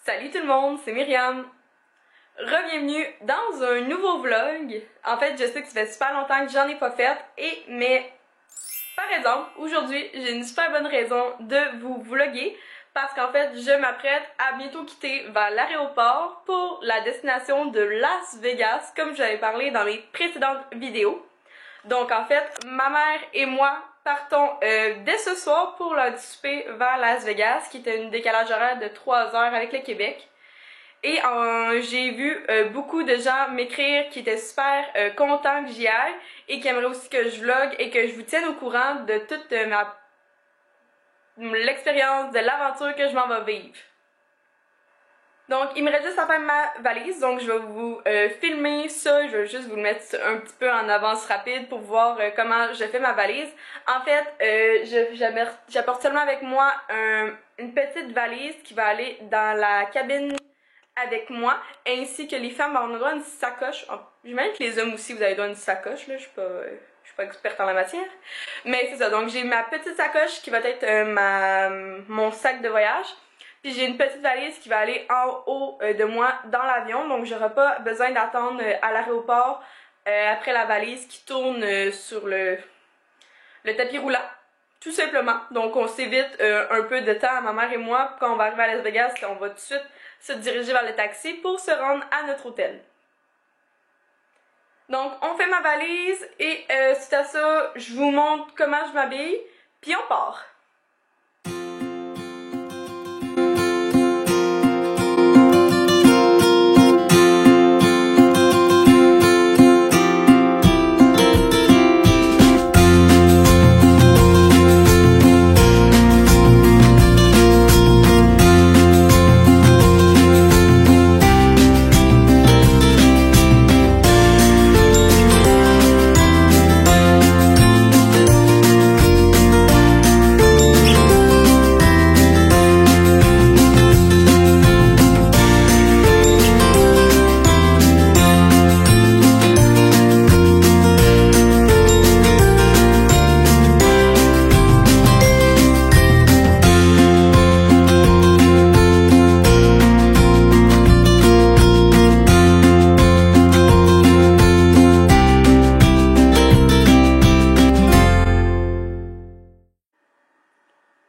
Salut tout le monde, c'est Myriam. Re-bienvenue dans un nouveau vlog. En fait, je sais que ça fait super longtemps que j'en ai pas fait, mais par exemple, aujourd'hui, j'ai une super bonne raison de vous vlogger parce qu'en fait, je m'apprête à bientôt quitter vers l'aéroport pour la destination de Las Vegas, comme j'avais parlé dans les précédentes vidéos. Donc en fait, ma mère et moi partons dès ce soir pour le souper vers Las Vegas, qui était une décalage horaire de 3 heures avec le Québec. Et j'ai vu beaucoup de gens m'écrire qui étaient super contents que j'y aille et qui aimeraient aussi que je vlogue et que je vous tienne au courant de toute l'expérience, de l'aventure que je m'en vais vivre. Donc, il me reste juste à faire ma valise, donc je vais vous filmer ça, je vais juste vous le mettre un petit peu en avance rapide pour voir comment je fais ma valise. En fait, j'apporte seulement avec moi une petite valise qui va aller dans la cabine avec moi, ainsi que les femmes, on a droit à une sacoche. J'imagine que les hommes aussi, vous avez droit à une sacoche, là, je suis pas experte en la matière. Mais c'est ça, donc j'ai ma petite sacoche qui va être mon sac de voyage. Puis j'ai une petite valise qui va aller en haut de moi dans l'avion, donc j'aurai pas besoin d'attendre à l'aéroport après la valise qui tourne sur le tapis roulant, tout simplement. Donc on s'évite un peu de temps, ma mère et moi, quand on va arriver à Las Vegas, on va tout de suite se diriger vers le taxi pour se rendre à notre hôtel. Donc on fait ma valise et suite à ça, je vous montre comment je m'habille, puis on part.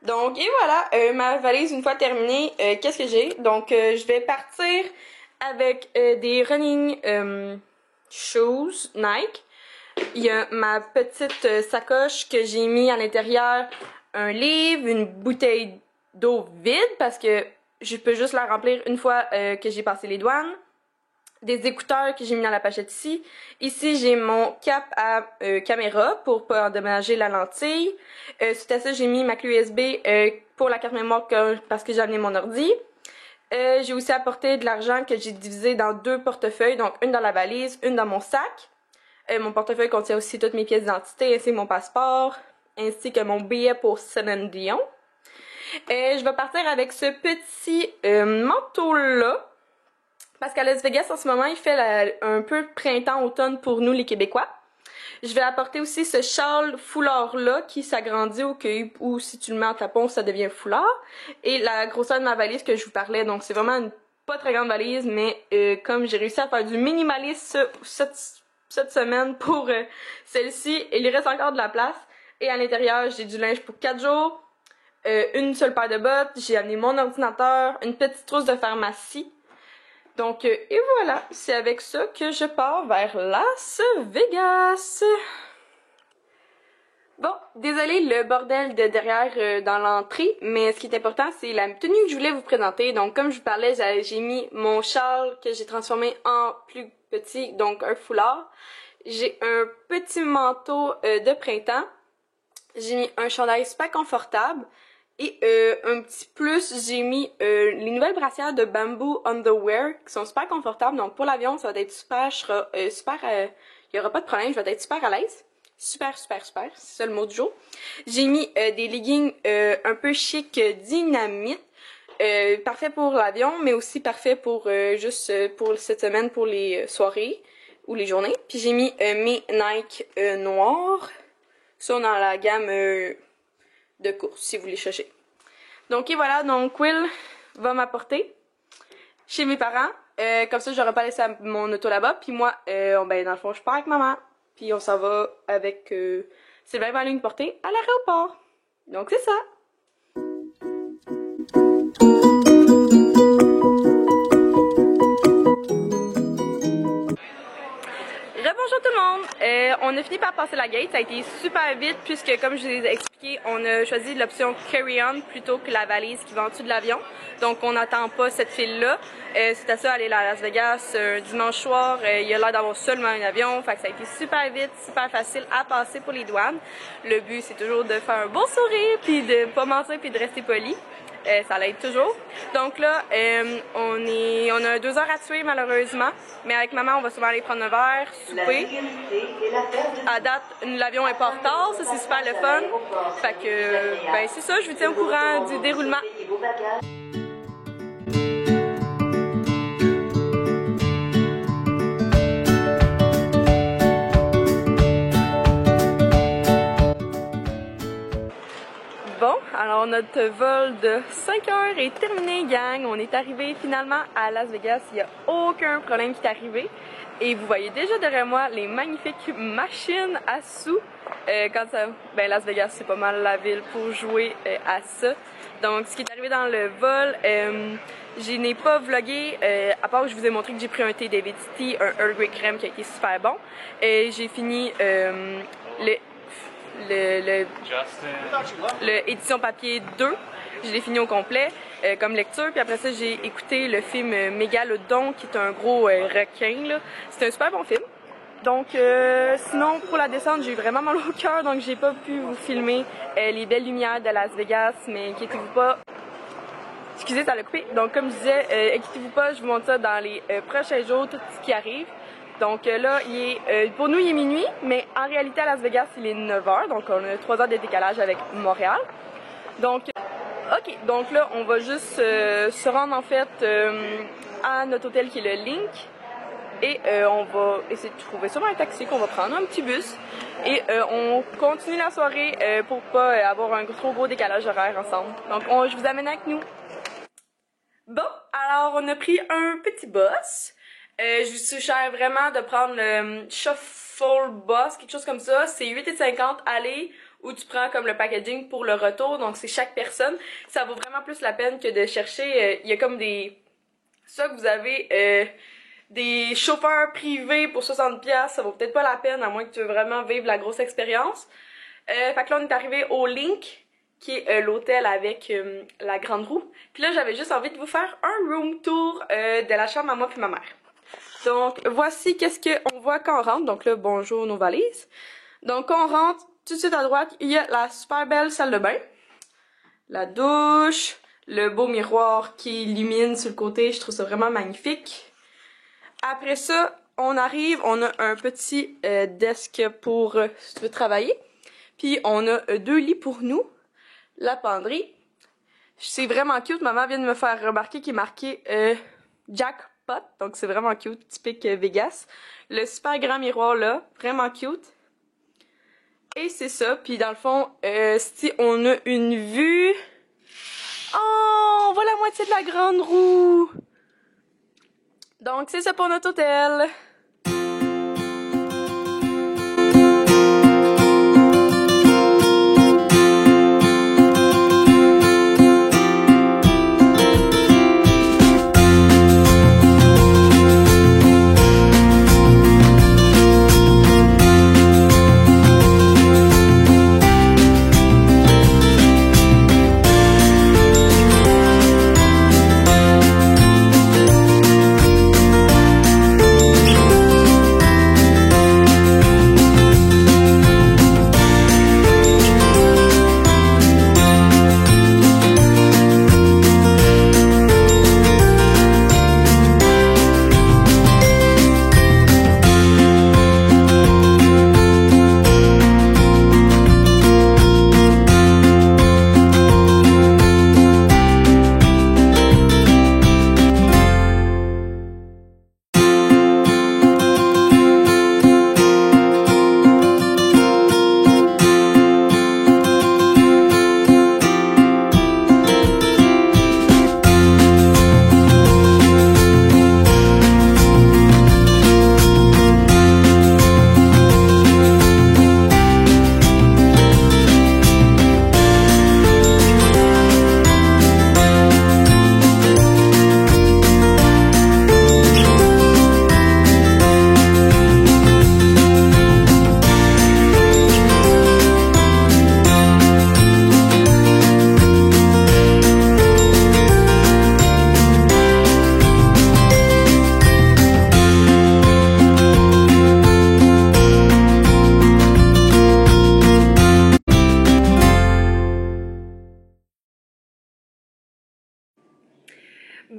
Donc, et voilà, ma valise une fois terminée, qu'est-ce que j'ai? Donc, je vais partir avec des running shoes Nike. Il y a ma petite sacoche que j'ai mis à l'intérieur un livre, une bouteille d'eau vide parce que je peux juste la remplir une fois que j'ai passé les douanes. Des écouteurs que j'ai mis dans la pochette ici. Ici, j'ai mon cap à caméra pour pas endommager la lentille. Suite à ça, j'ai mis ma clé USB pour la carte mémoire parce que j'ai amené mon ordi. J'ai aussi apporté de l'argent que j'ai divisé dans 2 portefeuilles, donc une dans la valise, une dans mon sac. Mon portefeuille contient aussi toutes mes pièces d'identité, ainsi que mon passeport, ainsi que mon billet pour Céline Dion. Je vais partir avec ce petit manteau-là. Parce qu'à Las Vegas, en ce moment, il fait un peu printemps-automne pour nous, les Québécois. Je vais apporter aussi ce châle foulard-là qui s'agrandit ou si tu le mets en tapon, ça devient foulard. Et la grosseur de ma valise que je vous parlais, donc c'est vraiment une pas très grande valise, mais comme j'ai réussi à faire du minimalisme cette semaine pour celle-ci, il reste encore de la place. Et à l'intérieur, j'ai du linge pour 4 jours, une seule paire de bottes, j'ai amené mon ordinateur, une petite trousse de pharmacie. Donc, et voilà, c'est avec ça que je pars vers Las Vegas. Bon, désolé le bordel de derrière dans l'entrée, mais ce qui est important, c'est la tenue que je voulais vous présenter. Donc, comme je vous parlais, j'ai mis mon châle que j'ai transformé en plus petit, donc un foulard. J'ai un petit manteau de printemps. J'ai mis un chandail super confortable. Et un petit plus, j'ai mis les nouvelles brassières de Bamboo Underwear qui sont super confortables. Donc pour l'avion, ça va être super, il y aura pas de problème, je vais être super à l'aise. Super, super, super, c'est ça le mot du jour. J'ai mis des leggings un peu chic dynamite. Parfait pour l'avion, mais aussi parfait pour juste pour cette semaine, pour les soirées ou les journées. Puis j'ai mis mes Nike noirs. Ça dans la gamme de course, si vous les cherchez. Donc et voilà, donc Will va m'apporter. chez mes parents. Comme ça, j'aurais pas laissé mon auto là-bas. Puis moi, ben dans le fond, je pars avec maman. Puis on s'en va avec Sylvain va aller nous porter à l'aéroport. Donc c'est ça. Rebonjour tout le monde! On a fini par passer la gate, ça a été super vite puisque comme je vous ai expliqué, on a choisi l'option carry-on plutôt que la valise qui va en dessous de l'avion. Donc on n'attend pas cette file-là. C'était ça, aller à Las Vegas dimanche soir, il y a l'air d'avoir seulement un avion, fait que ça a été super vite, super facile à passer pour les douanes. Le but c'est toujours de faire un beau sourire, puis de pas mentir, puis de rester poli. Ça l'aide toujours. Donc là, on a 2 heures à tuer malheureusement, mais avec maman, on va souvent aller prendre un verre, souper. À date, l'avion est pas en retard, ça c'est super le fun. Fait que, ben c'est ça, je vous tiens au courant du déroulement. Bon, alors notre vol de 5 heures est terminé, gang. On est arrivé finalement à Las Vegas. Il n'y a aucun problème qui est arrivé. Et vous voyez déjà derrière moi les magnifiques machines à sous. Ben Las Vegas, c'est pas mal la ville pour jouer à ça. Donc, ce qui est arrivé dans le vol, je n'ai pas vlogué, à part que je vous ai montré que j'ai pris un thé David's Tea, un Earl Grey crème qui a été super bon. Et j'ai fini le édition papier 2, je l'ai fini au complet comme lecture, puis après ça j'ai écouté le film Mégalodon qui est un gros requin. C'est un super bon film. Donc sinon pour la descente j'ai eu vraiment mal au cœur, donc j'ai pas pu vous filmer les belles lumières de Las Vegas, mais inquiétez-vous pas. Excusez, ça l'a coupé. Donc comme je disais, inquiétez-vous pas, je vous montre ça dans les prochains jours, tout ce qui arrive. Donc là, pour nous, il est minuit, mais en réalité, à Las Vegas, il est 9 h. Donc, on a 3 heures de décalage avec Montréal. Donc, OK. Donc là, on va juste se rendre, en fait, à notre hôtel qui est le Link. Et on va essayer de trouver sûrement un taxi qu'on va prendre, un petit bus. Et on continue la soirée pour pas avoir un trop gros décalage horaire ensemble. Donc, je vous amène avec nous. Bon, alors, on a pris un petit bus. Je vous suggère vraiment de prendre le Shuffle Bus, quelque chose comme ça. C'est 8,50 aller où tu prends comme le packaging pour le retour. Donc c'est chaque personne. Ça vaut vraiment plus la peine que de chercher. Il y a comme des... Ça que vous avez des chauffeurs privés pour 60$. Ça vaut peut-être pas la peine à moins que tu veux vraiment vivre la grosse expérience. Fait que là on est arrivé au Link, qui est l'hôtel avec la grande roue. Puis là j'avais juste envie de vous faire un room tour de la chambre à moi puis ma mère. Donc, voici qu'est-ce qu'on voit quand on rentre. Donc là, bonjour nos valises. Donc, quand on rentre, tout de suite à droite, il y a la super belle salle de bain. La douche, le beau miroir qui illumine sur le côté. Je trouve ça vraiment magnifique. Après ça, on arrive, on a un petit desk pour si tu veux travailler. Puis, on a 2 lits pour nous. La penderie. C'est vraiment cute. Maman vient de me faire remarquer qu'il est marqué Jackpot. Donc c'est vraiment cute, typique Vegas. Le super grand miroir là, vraiment cute. Et c'est ça, puis dans le fond, si on a une vue... Oh, on voit la moitié de la grande roue! Donc c'est ça pour notre hôtel.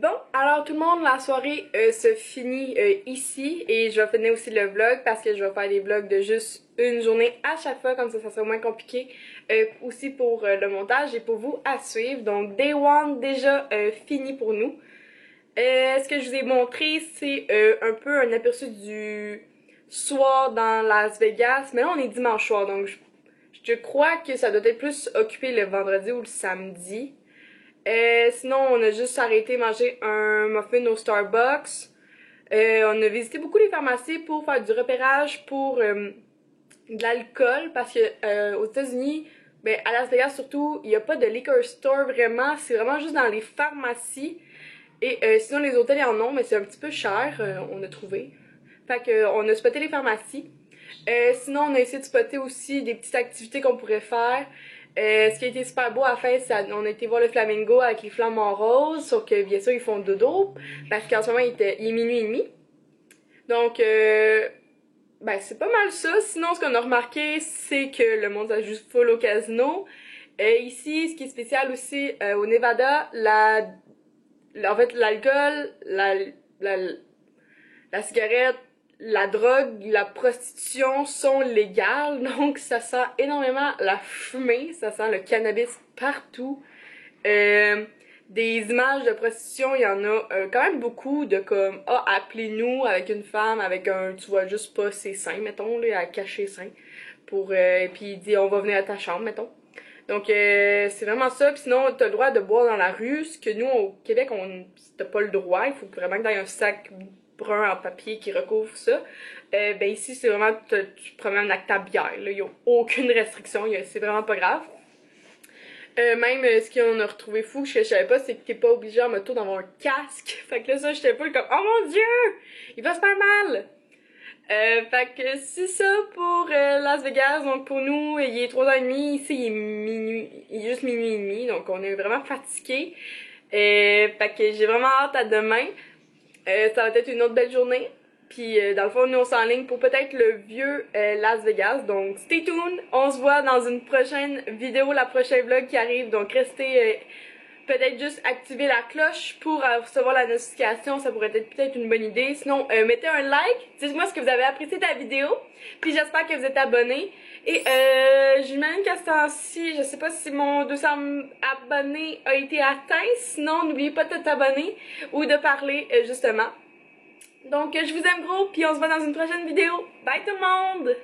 Bon, alors tout le monde, la soirée se finit ici et je vais finir aussi le vlog parce que je vais faire des vlogs de juste une journée à chaque fois, comme ça sera moins compliqué aussi pour le montage et pour vous à suivre. Donc Day One déjà fini pour nous. Ce que je vous ai montré, c'est un peu un aperçu du soir dans Las Vegas, mais là on est dimanche soir, donc je crois que ça doit être plus occupé le vendredi ou le samedi. Sinon, on a juste arrêté manger un muffin au Starbucks. On a visité beaucoup les pharmacies pour faire du repérage pour de l'alcool parce que aux États-Unis, ben à Las Vegas surtout, il n'y a pas de liquor store vraiment, c'est vraiment juste dans les pharmacies. Et sinon les hôtels en ont, mais c'est un petit peu cher, on a trouvé. Fait que on a spoté les pharmacies. Sinon, on a essayé de spotter aussi des petites activités qu'on pourrait faire. Ce qui a été super beau à faire, c'est on a été voir le flamingo avec les flamants roses, sauf que bien sûr ils font dodo, parce qu'en ce moment il est minuit et demi. Donc, ben c'est pas mal ça. Sinon, ce qu'on a remarqué, c'est que le monde s'ajoute full au casino. Ici, ce qui est spécial aussi, au Nevada, en fait, l'alcool, la cigarette, la drogue, la prostitution sont légales, donc ça sent énormément la fumée, ça sent le cannabis partout. Des images de prostitution, il y en a quand même beaucoup de comme « Ah, appelez-nous » avec une femme, avec un « Tu vois juste pas ses seins », mettons, là, à cacher ses seins. Puis il dit « On va venir à ta chambre », mettons. Donc c'est vraiment ça, puis sinon t'as le droit de boire dans la rue, ce que nous au Québec t'as pas le droit, il faut vraiment que t'aies un sac brun en papier qui recouvre ça. Ben ici c'est vraiment, tu promènes avec ta bière, là, y a aucune restriction, c'est vraiment pas grave. Même ce qu'on a retrouvé fou, je savais pas, c'est que t'es pas obligé en moto d'avoir un casque. Fait que là ça j'étais pas comme « Oh mon dieu! Il va se faire mal! » Fait que c'est ça pour Las Vegas. Donc pour nous, il est 3h30, ici il est minuit, il est juste minuit et demi, donc on est vraiment fatigués. Fait que j'ai vraiment hâte à demain. Ça va être une autre belle journée. Puis dans le fond, nous on s'enligne pour peut-être le vieux Las Vegas. Donc stay tuned, on se voit dans une prochaine vidéo, la prochaine vlog qui arrive. Donc restez... peut-être juste activer la cloche pour recevoir la notification, ça pourrait être peut-être une bonne idée. Sinon, mettez un like, dites-moi ce que vous avez apprécié de la vidéo, puis j'espère que vous êtes abonnés. Et j'imagine qu'à ce temps-ci, je sais pas si mon 200 abonnés a été atteint, sinon n'oubliez pas de t'abonner ou de parler justement. Donc je vous aime gros, puis on se voit dans une prochaine vidéo. Bye tout le monde!